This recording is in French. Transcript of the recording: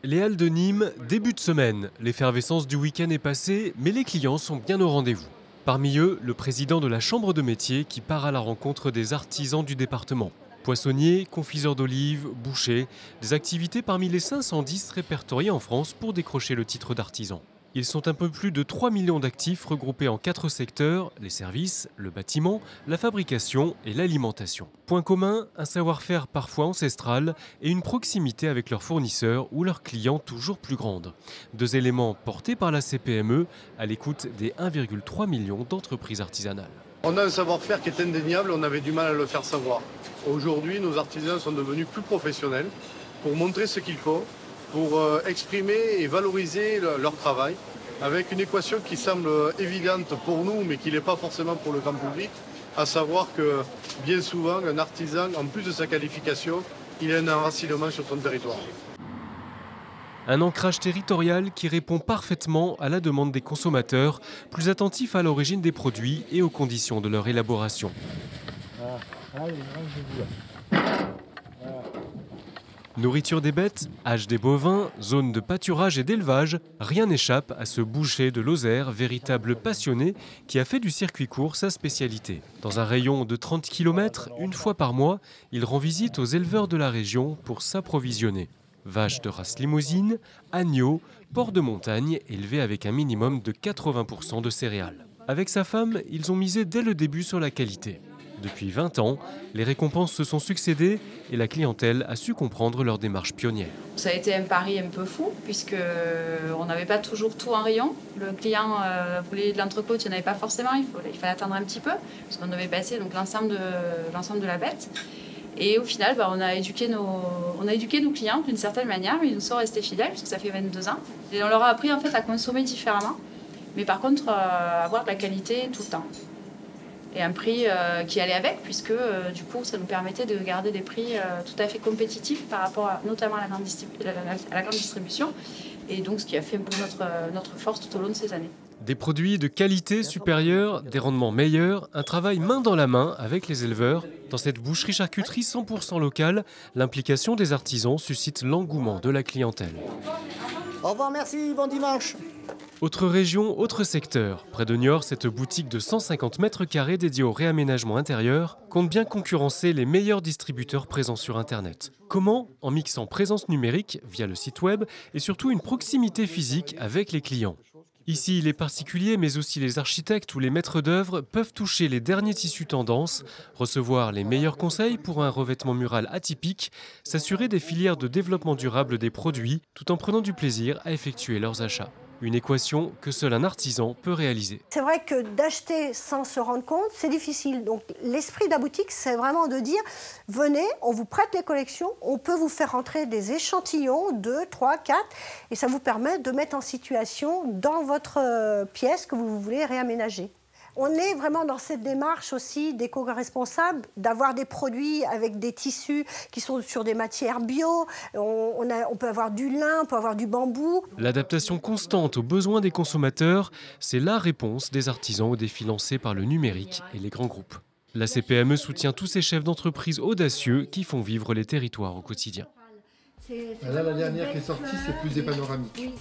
Les Halles de Nîmes, début de semaine. L'effervescence du week-end est passée, mais les clients sont bien au rendez-vous. Parmi eux, le président de la Chambre de métier qui part à la rencontre des artisans du département. Poissonniers, confiseurs d'olives, bouchers, des activités parmi les 510 répertoriées en France pour décrocher le titre d'artisan. Ils sont un peu plus de 3 millions d'actifs regroupés en 4 secteurs, les services, le bâtiment, la fabrication et l'alimentation. Point commun, un savoir-faire parfois ancestral et une proximité avec leurs fournisseurs ou leurs clients toujours plus grande. Deux éléments portés par la CPME à l'écoute des 1,3 million d'entreprises artisanales. On a un savoir-faire qui est indéniable, on avait du mal à le faire savoir. Aujourd'hui, nos artisans sont devenus plus professionnels pour montrer ce qu'il faut, pour exprimer et valoriser leur travail, avec une équation qui semble évidente pour nous, mais qui n'est pas forcément pour le grand public, à savoir que bien souvent, un artisan, en plus de sa qualification, il a un enracinement sur son territoire. Un ancrage territorial qui répond parfaitement à la demande des consommateurs, plus attentifs à l'origine des produits et aux conditions de leur élaboration. Nourriture des bêtes, âge des bovins, zone de pâturage et d'élevage, rien n'échappe à ce boucher de Lozère, véritable passionné qui a fait du circuit court sa spécialité. Dans un rayon de 30 km, une fois par mois, il rend visite aux éleveurs de la région pour s'approvisionner. Vaches de race limousine, agneaux, porcs de montagne élevés avec un minimum de 80% de céréales. Avec sa femme, ils ont misé dès le début sur la qualité. Depuis 20 ans, les récompenses se sont succédées et la clientèle a su comprendre leur démarche pionnière. Ça a été un pari un peu fou puisqu'on n'avait pas toujours tout en rayon. Le client voulait de l'entrecôte, il n'y en avait pas forcément, il fallait attendre un petit peu parce qu'on devait passer l'ensemble de la bête. Et au final, on a éduqué nos clients d'une certaine manière, mais ils nous sont restés fidèles puisque ça fait 22 ans. Et on leur a appris en fait à consommer différemment, mais par contre avoir de la qualité tout le temps. Et un prix qui allait avec, puisque du coup, ça nous permettait de garder des prix tout à fait compétitifs par rapport notamment à la grande distribution. Et donc, ce qui a fait un peu notre force tout au long de ces années. Des produits de qualité supérieure, des rendements meilleurs, un travail main dans la main avec les éleveurs. Dans cette boucherie-charcuterie 100% locale, l'implication des artisans suscite l'engouement de la clientèle. Au revoir, merci, bon dimanche. Autre région, autre secteur. Près de Niort, cette boutique de 150 mètres carrés dédiée au réaménagement intérieur compte bien concurrencer les meilleurs distributeurs présents sur Internet. Comment ? En mixant présence numérique via le site web et surtout une proximité physique avec les clients. Ici, les particuliers, mais aussi les architectes ou les maîtres d'œuvre peuvent toucher les derniers tissus tendances, recevoir les meilleurs conseils pour un revêtement mural atypique, s'assurer des filières de développement durable des produits, tout en prenant du plaisir à effectuer leurs achats. Une équation que seul un artisan peut réaliser. C'est vrai que d'acheter sans se rendre compte, c'est difficile. Donc l'esprit de la boutique, c'est vraiment de dire, venez, on vous prête les collections, on peut vous faire rentrer des échantillons, 2, 3, 4, et ça vous permet de mettre en situation dans votre pièce que vous voulez réaménager. On est vraiment dans cette démarche aussi d'éco-responsable, d'avoir des produits avec des tissus qui sont sur des matières bio. On peut avoir du lin, on peut avoir du bambou. L'adaptation constante aux besoins des consommateurs, c'est la réponse des artisans aux défis lancés par le numérique et les grands groupes. La CPME soutient tous ces chefs d'entreprise audacieux qui font vivre les territoires au quotidien. Là, la dernière qui est sortie, c'est plus des panoramiques.